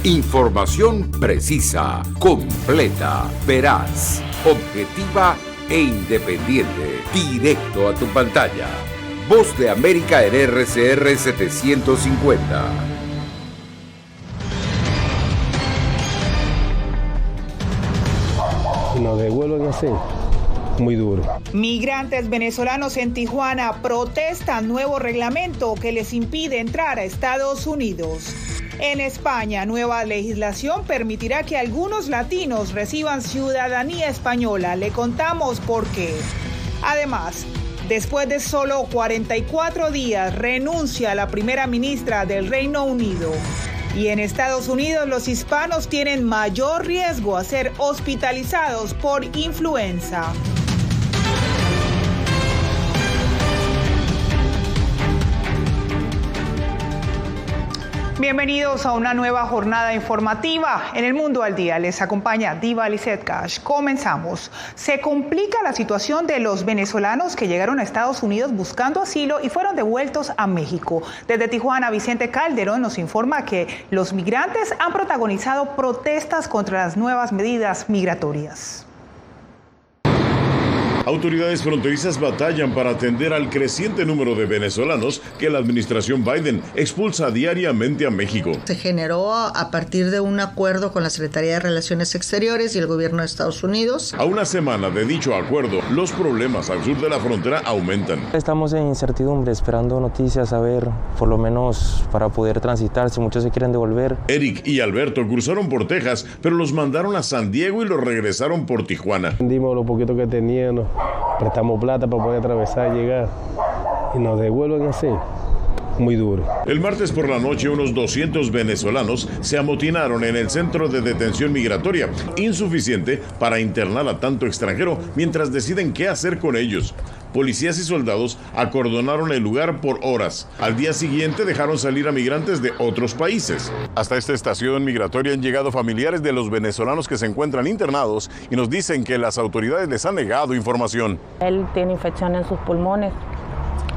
Información precisa, completa, veraz, objetiva e independiente. Directo a tu pantalla. Voz de América en RCR 750. Nos devuelven así, muy duro. Migrantes venezolanos en Tijuana protestan nuevo reglamento que les impide entrar a Estados Unidos. En España, nueva legislación permitirá que algunos latinos reciban ciudadanía española. Le contamos por qué. Además, después de solo 44 días, renuncia la primera ministra del Reino Unido. Y en Estados Unidos, los hispanos tienen mayor riesgo a ser hospitalizados por influenza. Bienvenidos a una nueva jornada informativa. En el Mundo al Día les acompaña Diva Lizeth Cash. Comenzamos. Se complica la situación de los venezolanos que llegaron a Estados Unidos buscando asilo y fueron devueltos a México. Desde Tijuana, Vicente Calderón nos informa que los migrantes han protagonizado protestas contra las nuevas medidas migratorias. Autoridades fronterizas batallan para atender al creciente número de venezolanos que la administración Biden expulsa diariamente a México. Se generó a partir de un acuerdo con la Secretaría de Relaciones Exteriores y el gobierno de Estados Unidos. A una semana de dicho acuerdo, los problemas al sur de la frontera aumentan. Estamos en incertidumbre, esperando noticias, a ver, por lo menos para poder transitar, si muchos se quieren devolver. Eric y Alberto cruzaron por Texas, pero los mandaron a San Diego y los regresaron por Tijuana. Vendimos lo poquito que teníamos, prestamos plata para poder atravesar y llegar, y nos devuelven así, muy duro. El martes por la noche, unos 200 venezolanos se amotinaron en el centro de detención migratoria, insuficiente para internar a tanto extranjero mientras deciden qué hacer con ellos. Policías y soldados acordonaron el lugar por horas. Al día siguiente dejaron salir a migrantes de otros países. Hasta esta estación migratoria han llegado familiares de los venezolanos que se encuentran internados y nos dicen que las autoridades les han negado información. Él tiene infección en sus pulmones,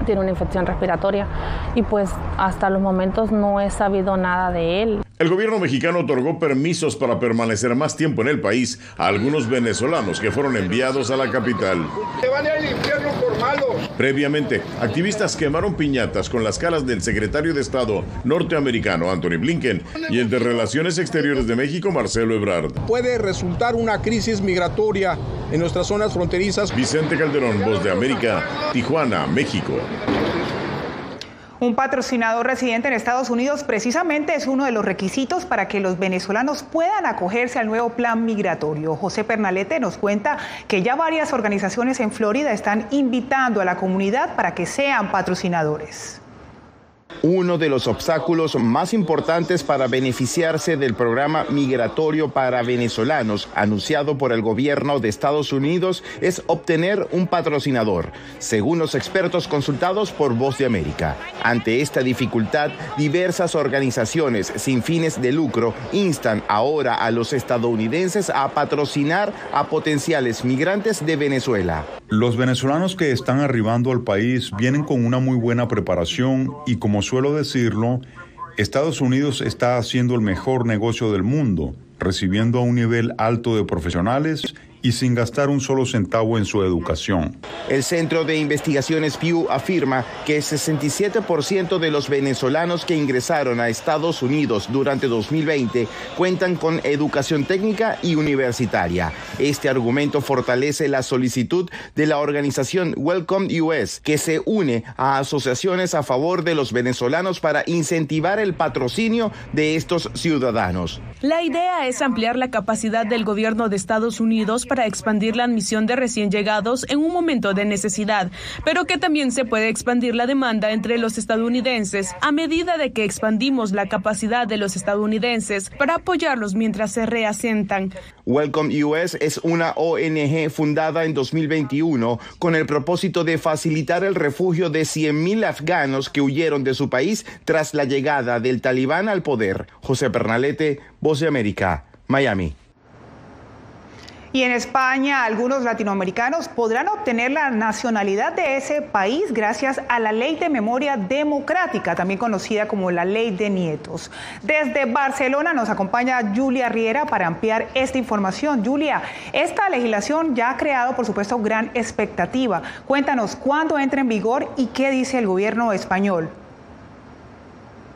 tiene una infección respiratoria y pues hasta los momentos no he sabido nada de él. El gobierno mexicano otorgó permisos para permanecer más tiempo en el país a algunos venezolanos que fueron enviados a la capital. ¡Se van al infierno por malos! Previamente, activistas quemaron piñatas con las caras del secretario de Estado norteamericano Anthony Blinken y el de Relaciones Exteriores de México Marcelo Ebrard. Puede resultar una crisis migratoria en nuestras zonas fronterizas. Vicente Calderón, Voz de América, Tijuana, México. Un patrocinador residente en Estados Unidos precisamente es uno de los requisitos para que los venezolanos puedan acogerse al nuevo plan migratorio. José Pernalete nos cuenta que ya varias organizaciones en Florida están invitando a la comunidad para que sean patrocinadores. Uno de los obstáculos más importantes para beneficiarse del programa migratorio para venezolanos anunciado por el gobierno de Estados Unidos es obtener un patrocinador, según los expertos consultados por Voz de América. Ante esta dificultad, diversas organizaciones sin fines de lucro instan ahora a los estadounidenses a patrocinar a potenciales migrantes de Venezuela. Los venezolanos que están arribando al país vienen con una muy buena preparación y, como suelo decirlo, Estados Unidos está haciendo el mejor negocio del mundo, recibiendo a un nivel alto de profesionales y sin gastar un solo centavo en su educación. El Centro de Investigaciones Pew afirma que el 67% de los venezolanos que ingresaron a Estados Unidos durante 2020 cuentan con educación técnica y universitaria. Este argumento fortalece la solicitud de la organización Welcome US, que se une a asociaciones a favor de los venezolanos para incentivar el patrocinio de estos ciudadanos. La idea es ampliar la capacidad del gobierno de Estados Unidos para expandir la admisión de recién llegados en un momento de necesidad, pero que también se puede expandir la demanda entre los estadounidenses a medida de que expandimos la capacidad de los estadounidenses para apoyarlos mientras se reasientan. Welcome US es una ONG fundada en 2021 con el propósito de facilitar el refugio de 100,000 afganos que huyeron de su país tras la llegada del Talibán al poder. José Pernalete, Voz de América, Miami. Y en España, algunos latinoamericanos podrán obtener la nacionalidad de ese país gracias a la Ley de Memoria Democrática, también conocida como la Ley de Nietos. Desde Barcelona nos acompaña Julia Riera para ampliar esta información. Julia, esta legislación ya ha creado, por supuesto, gran expectativa. Cuéntanos cuándo entra en vigor y qué dice el gobierno español.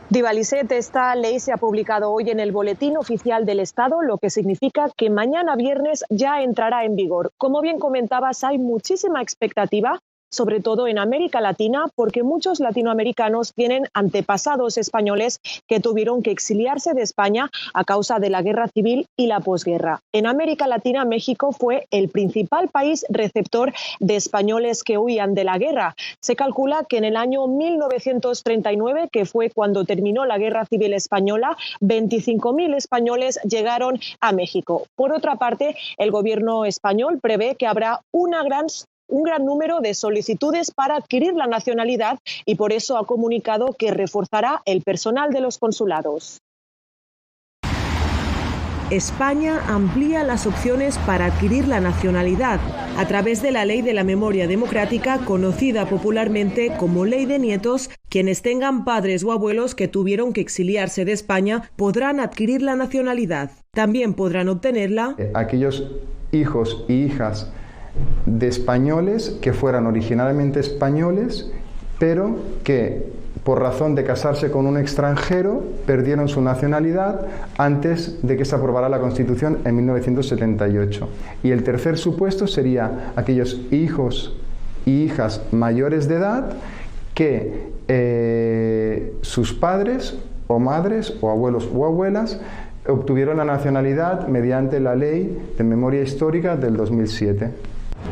Diva Lisset, esta ley se ha publicado hoy en el Boletín Oficial del Estado, lo que significa que mañana viernes ya entrará en vigor. Como bien comentabas, hay muchísima expectativa, sobre todo en América Latina, porque muchos latinoamericanos tienen antepasados españoles que tuvieron que exiliarse de España a causa de la guerra civil y la posguerra. En América Latina, México fue el principal país receptor de españoles que huían de la guerra. Se calcula que en el año 1939, que fue cuando terminó la guerra civil española, 25.000 españoles llegaron a México. Por otra parte, el gobierno español prevé que habrá un gran número de solicitudes para adquirir la nacionalidad y por eso ha comunicado que reforzará el personal de los consulados. España amplía las opciones para adquirir la nacionalidad a través de la Ley de la Memoria Democrática, conocida popularmente como Ley de Nietos. Quienes tengan padres o abuelos que tuvieron que exiliarse de España podrán adquirir la nacionalidad. También podrán obtenerla aquellos hijos y hijas de españoles que fueran originalmente españoles, pero que por razón de casarse con un extranjero perdieron su nacionalidad antes de que se aprobara la Constitución en 1978. Y el tercer supuesto sería aquellos hijos y hijas mayores de edad que sus padres o madres o abuelos o abuelas obtuvieron la nacionalidad mediante la Ley de Memoria Histórica del 2007.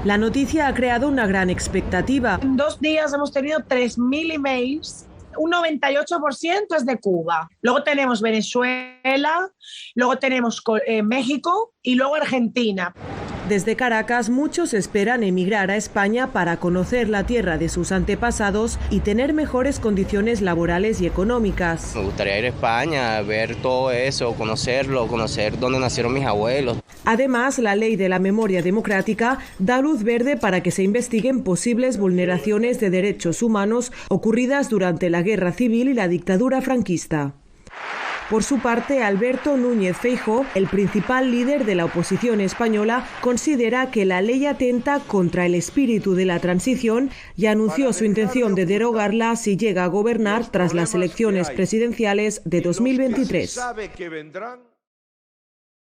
La noticia ha creado una gran expectativa. En 2 días hemos tenido 3.000 emails. Un 98% es de Cuba. Luego tenemos Venezuela, luego tenemos México y luego Argentina. Desde Caracas, muchos esperan emigrar a España para conocer la tierra de sus antepasados y tener mejores condiciones laborales y económicas. Me gustaría ir a España, ver todo eso, conocer dónde nacieron mis abuelos. Además, la Ley de la Memoria Democrática da luz verde para que se investiguen posibles vulneraciones de derechos humanos ocurridas durante la Guerra Civil y la dictadura franquista. Por su parte, Alberto Núñez Feijóo, el principal líder de la oposición española, considera que la ley atenta contra el espíritu de la transición y anunció su intención de derogarla si llega a gobernar tras las elecciones presidenciales de 2023.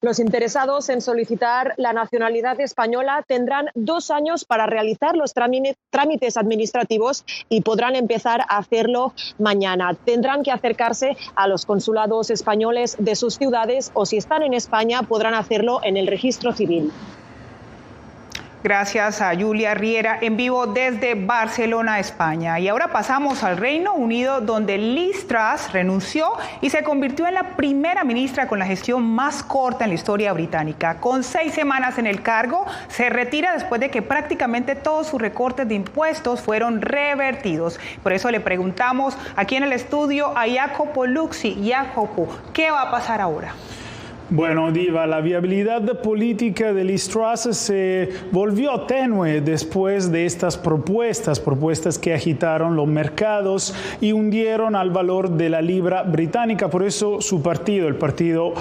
Los interesados en solicitar la nacionalidad española tendrán 2 años para realizar los trámites administrativos y podrán empezar a hacerlo mañana. Tendrán que acercarse a los consulados españoles de sus ciudades o si están en España podrán hacerlo en el registro civil. Gracias a Julia Riera en vivo desde Barcelona, España. Y ahora pasamos al Reino Unido, donde Liz Truss renunció y se convirtió en la primera ministra con la gestión más corta en la historia británica. Con 6 semanas en el cargo, se retira después de que prácticamente todos sus recortes de impuestos fueron revertidos. Por eso le preguntamos aquí en el estudio a Jacopo Luxi. Jacopo, ¿qué va a pasar ahora? Bueno, Diva, la viabilidad política de Liz Truss se volvió tenue después de estas propuestas que agitaron los mercados y hundieron al valor de la libra británica. Por eso su partido, el Partido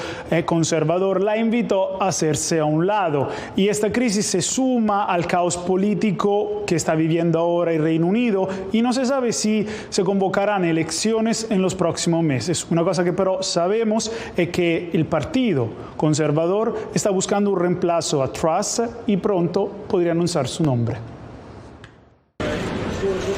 Conservador, la invitó a hacerse a un lado. Y esta crisis se suma al caos político que está viviendo ahora el Reino Unido y no se sabe si se convocarán elecciones en los próximos meses. Una cosa que pero sabemos es que el Partido Conservador está buscando un reemplazo a Truss y pronto podría anunciar su nombre.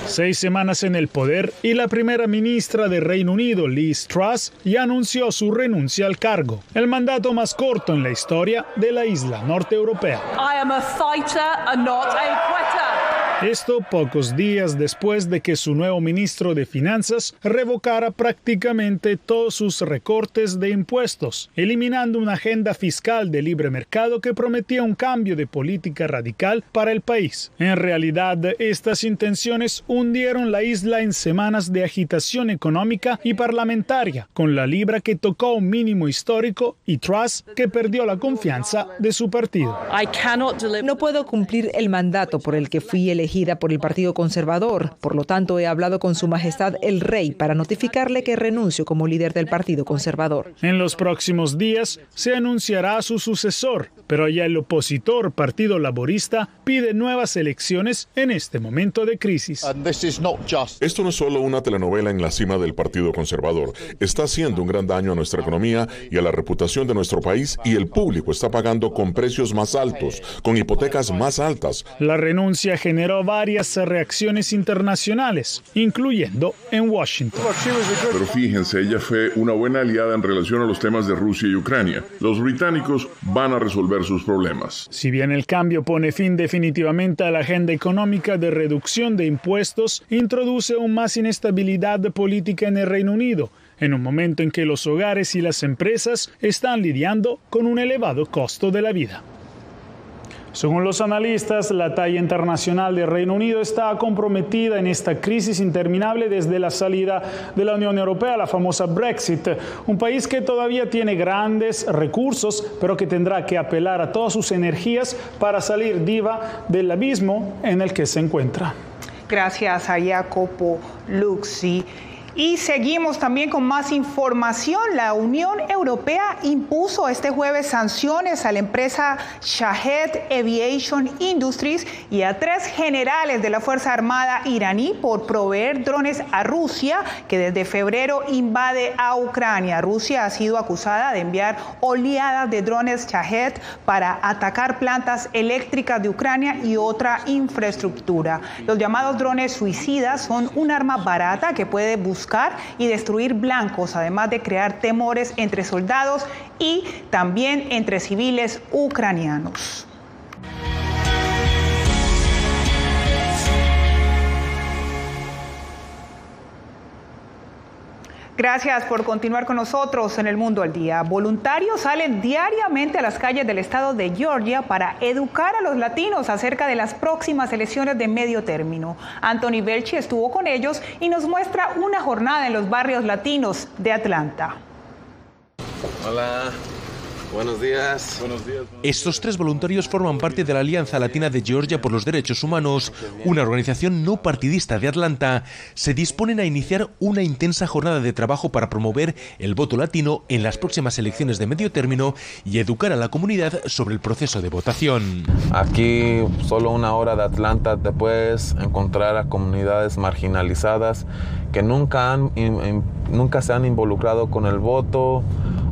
6 semanas en el poder y la primera ministra del Reino Unido, Liz Truss, ya anunció su renuncia al cargo, el mandato más corto en la historia de la isla norte europea. I am a fighter and not a quitter. Esto pocos días después de que su nuevo ministro de Finanzas revocara prácticamente todos sus recortes de impuestos, eliminando una agenda fiscal de libre mercado que prometía un cambio de política radical para el país. En realidad, estas intenciones hundieron la isla en semanas de agitación económica y parlamentaria, con la libra que tocó un mínimo histórico y Truss que perdió la confianza de su partido. No puedo cumplir el mandato por el que fui elegida por el Partido Conservador. Por lo tanto, he hablado con Su Majestad el Rey para notificarle que renuncio como líder del Partido Conservador. En los próximos días se anunciará a su sucesor, pero ya el opositor Partido Laborista pide nuevas elecciones en este momento de crisis. Esto no es solo una telenovela en la cima del Partido Conservador. Está haciendo un gran daño a nuestra economía y a la reputación de nuestro país, y el público está pagando con precios más altos, con hipotecas más altas. La renuncia generó varias reacciones internacionales, incluyendo en Washington. Pero fíjense, ella fue una buena aliada en relación a los temas de Rusia y Ucrania. Los británicos van a resolver sus problemas. Si bien el cambio pone fin definitivamente a la agenda económica de reducción de impuestos, introduce aún más inestabilidad política en el Reino Unido, en un momento en que los hogares y las empresas están lidiando con un elevado costo de la vida. Según los analistas, la talla internacional del Reino Unido está comprometida en esta crisis interminable desde la salida de la Unión Europea, la famosa Brexit. Un país que todavía tiene grandes recursos, pero que tendrá que apelar a todas sus energías para salir viva del abismo en el que se encuentra. Gracias a Jacopo Luxi. Y seguimos también con más información. La Unión Europea impuso este jueves sanciones a la empresa Shahed Aviation Industries y a 3 generales de la Fuerza Armada iraní por proveer drones a Rusia, que desde febrero invade a Ucrania. Rusia ha sido acusada de enviar oleadas de drones Shahed para atacar plantas eléctricas de Ucrania y otra infraestructura. Los llamados drones suicidas son un arma barata que puede buscar y destruir blancos, además de crear temores entre soldados y también entre civiles ucranianos. Gracias por continuar con nosotros en El Mundo al Día. Voluntarios salen diariamente a las calles del estado de Georgia para educar a los latinos acerca de las próximas elecciones de medio término. Anthony Belchi estuvo con ellos y nos muestra una jornada en los barrios latinos de Atlanta. Hola. Buenos días. Buenos días. Estos 3 voluntarios forman parte de la Alianza Latina de Georgia por los Derechos Humanos, una organización no partidista de Atlanta. Se disponen a iniciar una intensa jornada de trabajo para promover el voto latino en las próximas elecciones de medio término y educar a la comunidad sobre el proceso de votación. Aquí, solo 1 hora de Atlanta, te puedes encontrar a comunidades marginalizadas que nunca se han involucrado con el voto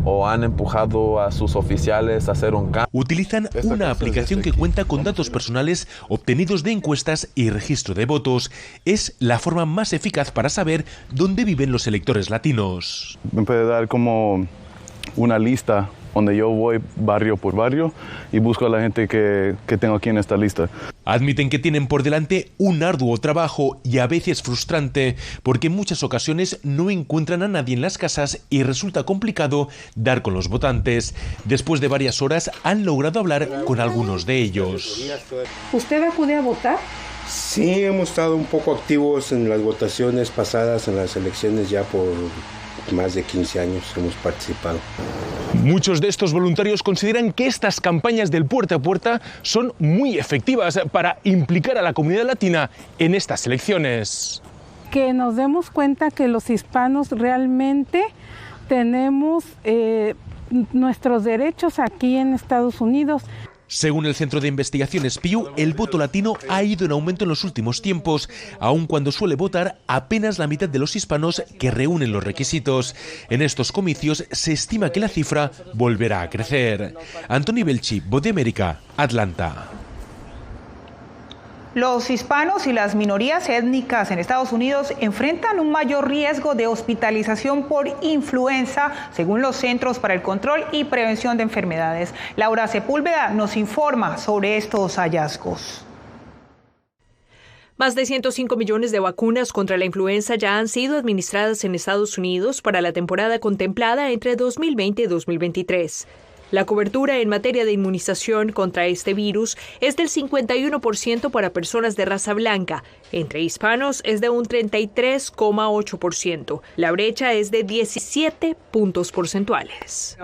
o han empujado a sus oficiales a hacer un cambio. Utilizan una aplicación que cuenta con datos personales obtenidos de encuestas y registro de votos. Es la forma más eficaz para saber dónde viven los electores latinos. Me puede dar como una lista donde yo voy barrio por barrio y busco a la gente que tengo aquí en esta lista. Admiten que tienen por delante un arduo trabajo y a veces frustrante, porque en muchas ocasiones no encuentran a nadie en las casas y resulta complicado dar con los votantes. Después de varias horas han logrado hablar con algunos de ellos. ¿Usted acude a votar? Sí, hemos estado un poco activos en las votaciones pasadas, en las elecciones ya por más de 15 años hemos participado. Muchos de estos voluntarios consideran que estas campañas del puerta a puerta son muy efectivas para implicar a la comunidad latina en estas elecciones. Que nos demos cuenta que los hispanos realmente tenemos nuestros derechos aquí en Estados Unidos. Según el Centro de Investigaciones Pew, el voto latino ha ido en aumento en los últimos tiempos, aun cuando suele votar apenas la mitad de los hispanos que reúnen los requisitos. En estos comicios se estima que la cifra volverá a crecer. Anthony Belchi, Voz de América, Atlanta. Los hispanos y las minorías étnicas en Estados Unidos enfrentan un mayor riesgo de hospitalización por influenza, según los Centros para el Control y Prevención de Enfermedades. Laura Sepúlveda nos informa sobre estos hallazgos. Más de 105 millones de vacunas contra la influenza ya han sido administradas en Estados Unidos para la temporada contemplada entre 2020 y 2023. La cobertura en materia de inmunización contra este virus es del 51% para personas de raza blanca. Entre hispanos es de un 33,8%. La brecha es de 17 puntos porcentuales.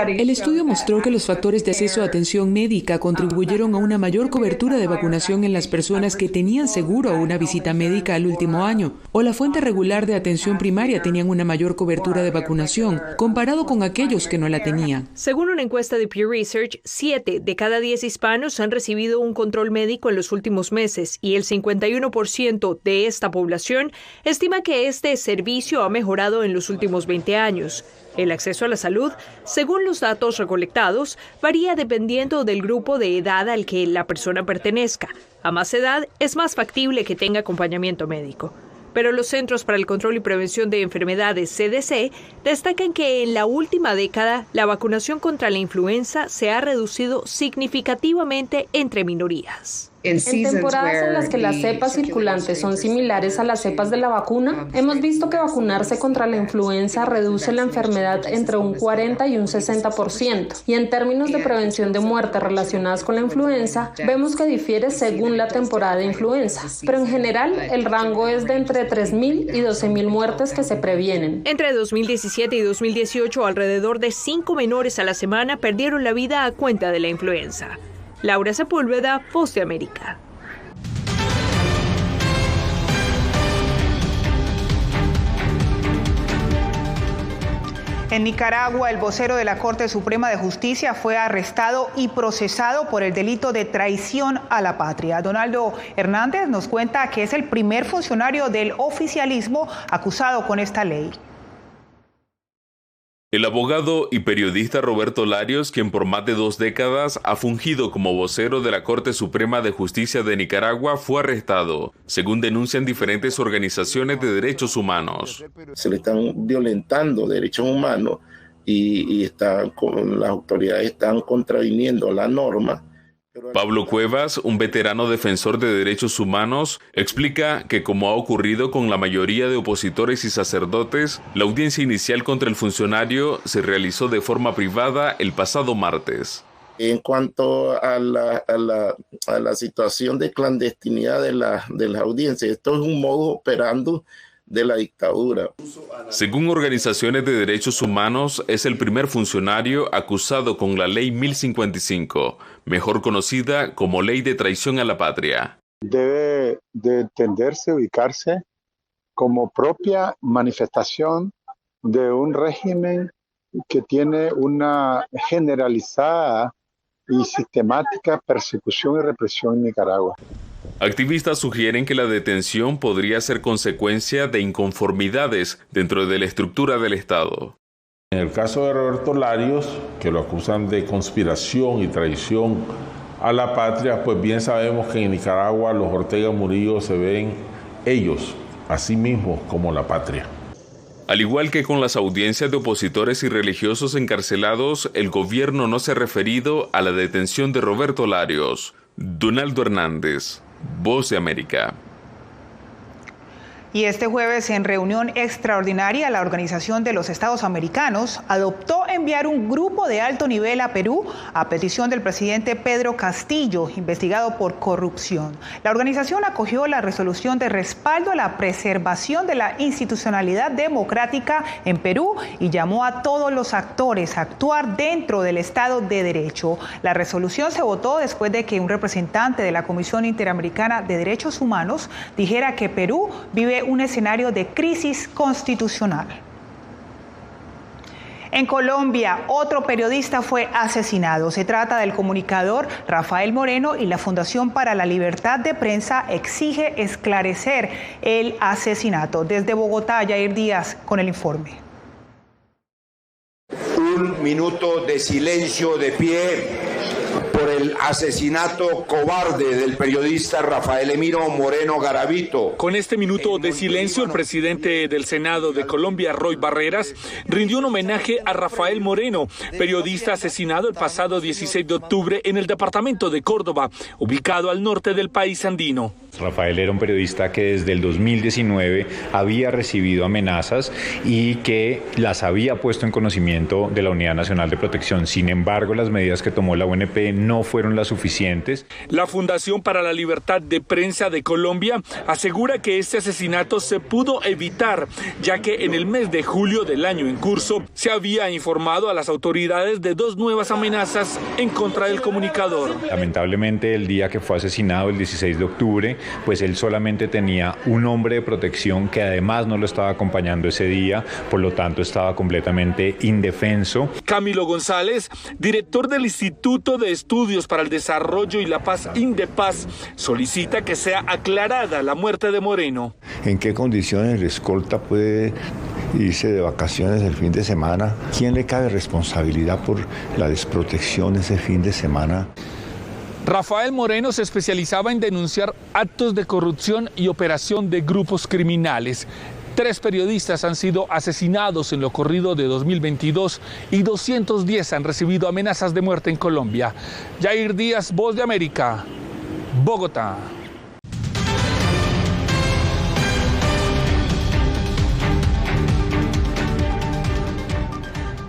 El estudio mostró que los factores de acceso a atención médica contribuyeron a una mayor cobertura de vacunación en las personas que tenían seguro una visita médica al último año, o la fuente regular de atención primaria tenían una mayor cobertura de vacunación comparado con aquellos que no la tenían. Según una encuesta de Pew Research, 7 de cada 10 hispanos han recibido un control médico en los últimos meses y el 51% de esta población estima que este servicio ha mejorado en los últimos 20 años. El acceso a la salud, según los datos recolectados, varía dependiendo del grupo de edad al que la persona pertenezca. A más edad, es más factible que tenga acompañamiento médico. Pero los Centros para el Control y Prevención de Enfermedades, CDC, destacan que en la última década la vacunación contra la influenza se ha reducido significativamente entre minorías. En temporadas en las que las cepas circulantes son similares a las cepas de la vacuna, hemos visto que vacunarse contra la influenza reduce la enfermedad entre un 40 y un 60%. Y en términos de prevención de muertes relacionadas con la influenza, vemos que difiere según la temporada de influenza. Pero en general, el rango es de entre 3.000 y 12.000 muertes que se previenen. Entre 2017 y 2018, alrededor de 5 menores a la semana perdieron la vida a cuenta de la influenza. Laura Sepúlveda, Voz de América. En Nicaragua, el vocero de la Corte Suprema de Justicia fue arrestado y procesado por el delito de traición a la patria. Donaldo Hernández nos cuenta que es el primer funcionario del oficialismo acusado con esta ley. El abogado y periodista Roberto Larios, quien por más de 2 décadas ha fungido como vocero de la Corte Suprema de Justicia de Nicaragua, fue arrestado, según denuncian diferentes organizaciones de derechos humanos. Se le están violentando derechos humanos y las autoridades están contraviniendo la norma. Pablo Cuevas, un veterano defensor de derechos humanos, explica que, como ha ocurrido con la mayoría de opositores y sacerdotes, la audiencia inicial contra el funcionario se realizó de forma privada el pasado martes. En cuanto a la situación de clandestinidad de la audiencia, esto es un modus operandi de la dictadura. Según organizaciones de derechos humanos, es el primer funcionario acusado con la Ley 1055, mejor conocida como Ley de Traición a la Patria. Debe de entenderse, ubicarse como propia manifestación de un régimen que tiene una generalizada y sistemática persecución y represión en Nicaragua. Activistas sugieren que la detención podría ser consecuencia de inconformidades dentro de la estructura del Estado. En el caso de Roberto Larios, que lo acusan de conspiración y traición a la patria, pues bien sabemos que en Nicaragua los Ortega Murillo se ven ellos, a sí mismos, como la patria. Al igual que con las audiencias de opositores y religiosos encarcelados, el gobierno no se ha referido a la detención de Roberto Larios. Donaldo Hernández, Voz de América. Y este jueves, en reunión extraordinaria, la Organización de los Estados Americanos adoptó enviar un grupo de alto nivel a Perú a petición del presidente Pedro Castillo, investigado por corrupción. La organización acogió la resolución de respaldo a la preservación de la institucionalidad democrática en Perú y llamó a todos los actores a actuar dentro del Estado de Derecho. La resolución se votó después de que un representante de la Comisión Interamericana de Derechos Humanos dijera que Perú vive un escenario de crisis constitucional. En Colombia, otro periodista fue asesinado. Se trata del comunicador Rafael Moreno y la Fundación para la Libertad de Prensa exige esclarecer el asesinato. Desde Bogotá, Yair Díaz con el informe. Un minuto de silencio de pie por el asesinato cobarde del periodista Rafael Emiro Moreno Garavito. Con este minuto de silencio, el presidente del Senado de Colombia, Roy Barreras, rindió un homenaje a Rafael Moreno, periodista asesinado el pasado 16 de octubre en el departamento de Córdoba, ubicado al norte del país andino. Rafael era un periodista que desde el 2019 había recibido amenazas y que las había puesto en conocimiento de la Unidad Nacional de Protección. Sin embargo, las medidas que tomó la UNP no fueron las suficientes. La Fundación para la Libertad de Prensa de Colombia asegura que este asesinato se pudo evitar, ya que en el mes de julio del año en curso se había informado a las autoridades de 2 nuevas amenazas en contra del comunicador. Lamentablemente, el día que fue asesinado, el 16 de octubre, pues él solamente tenía un hombre de protección que además no lo estaba acompañando ese día, por lo tanto estaba completamente indefenso. Camilo González, director del Instituto de Estudios para el Desarrollo y la Paz, INDEPAZ, solicita que sea aclarada la muerte de Moreno. ¿En qué condiciones el escolta puede irse de vacaciones el fin de semana? ¿Quién le cabe responsabilidad por la desprotección ese fin de semana? Rafael Moreno se especializaba en denunciar actos de corrupción y operación de grupos criminales. 3 periodistas han sido asesinados en lo corrido de 2022 y 210 han recibido amenazas de muerte en Colombia. Jair Díaz, Voz de América, Bogotá.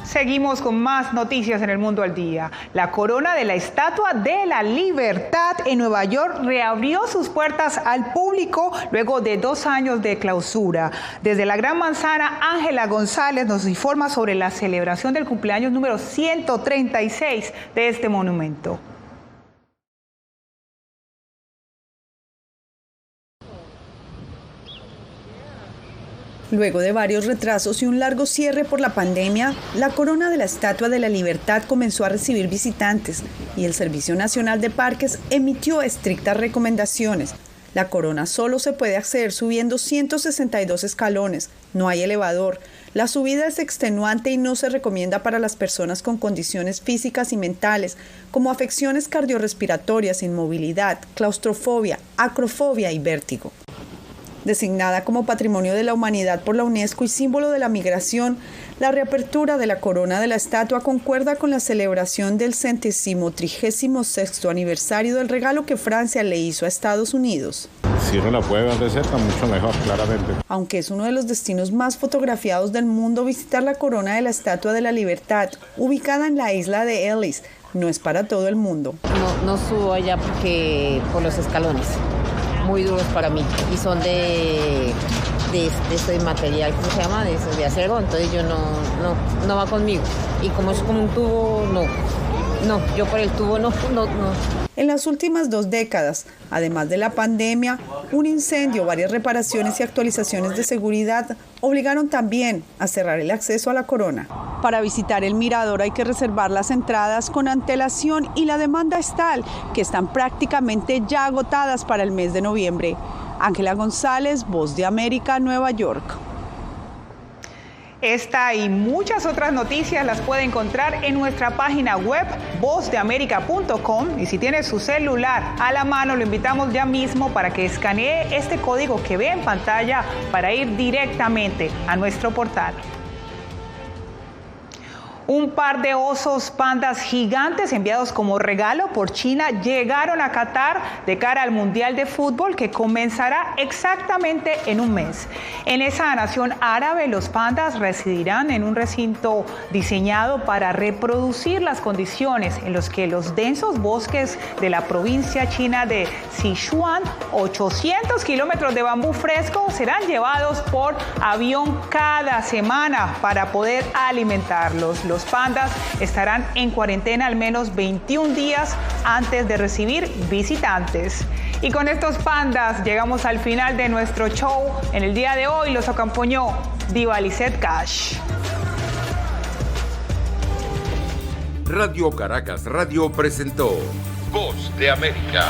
Seguimos con más noticias en el Mundo al Día. La corona de la Estatua de la Libertad en Nueva York reabrió sus puertas al público luego de 2 años de clausura. Desde la Gran Manzana, Ángela González nos informa sobre la celebración del cumpleaños número 136 de este monumento. Luego de varios retrasos y un largo cierre por la pandemia, la corona de la Estatua de la Libertad comenzó a recibir visitantes y el Servicio Nacional de Parques emitió estrictas recomendaciones. La corona solo se puede acceder subiendo 162 escalones, no hay elevador. La subida es extenuante y no se recomienda para las personas con condiciones físicas y mentales, como afecciones cardiorrespiratorias, inmovilidad, claustrofobia, acrofobia y vértigo. Designada como Patrimonio de la Humanidad por la UNESCO y símbolo de la migración, la reapertura de la corona de la estatua concuerda con la celebración del 136º aniversario del regalo que Francia le hizo a Estados Unidos. Si uno la puede ver de cerca, mucho mejor, claramente. Aunque es uno de los destinos más fotografiados del mundo, visitar la corona de la Estatua de la Libertad, ubicada en la isla de Ellis, no es para todo el mundo. No subo allá porque por los escalones. Muy duros para mí y son de este material, ¿cómo se llama? De acero, entonces yo no va conmigo. Y como es como un tubo, no, yo por el tubo no. En las últimas 2 décadas, además de la pandemia, un incendio, varias reparaciones y actualizaciones de seguridad obligaron también a cerrar el acceso a la corona. Para visitar el mirador hay que reservar las entradas con antelación y la demanda es tal que están prácticamente ya agotadas para el mes de noviembre. Ángela González, Voz de América, Nueva York. Esta y muchas otras noticias las puede encontrar en nuestra página web vozdeamerica.com y si tiene su celular a la mano lo invitamos ya mismo para que escanee este código que ve en pantalla para ir directamente a nuestro portal. Un par de osos pandas gigantes enviados como regalo por China llegaron a Qatar de cara al Mundial de Fútbol que comenzará exactamente en un mes. En esa nación árabe, los pandas residirán en un recinto diseñado para reproducir las condiciones en las que los densos bosques de la provincia china de Sichuan, 800 kilómetros de bambú fresco, serán llevados por avión cada semana para poder alimentarlos. Los pandas estarán en cuarentena al menos 21 días antes de recibir visitantes. Y con estos pandas llegamos al final de nuestro show. En el día de hoy los acompañó Divalicet Cash. Radio Caracas Radio presentó Voz de América.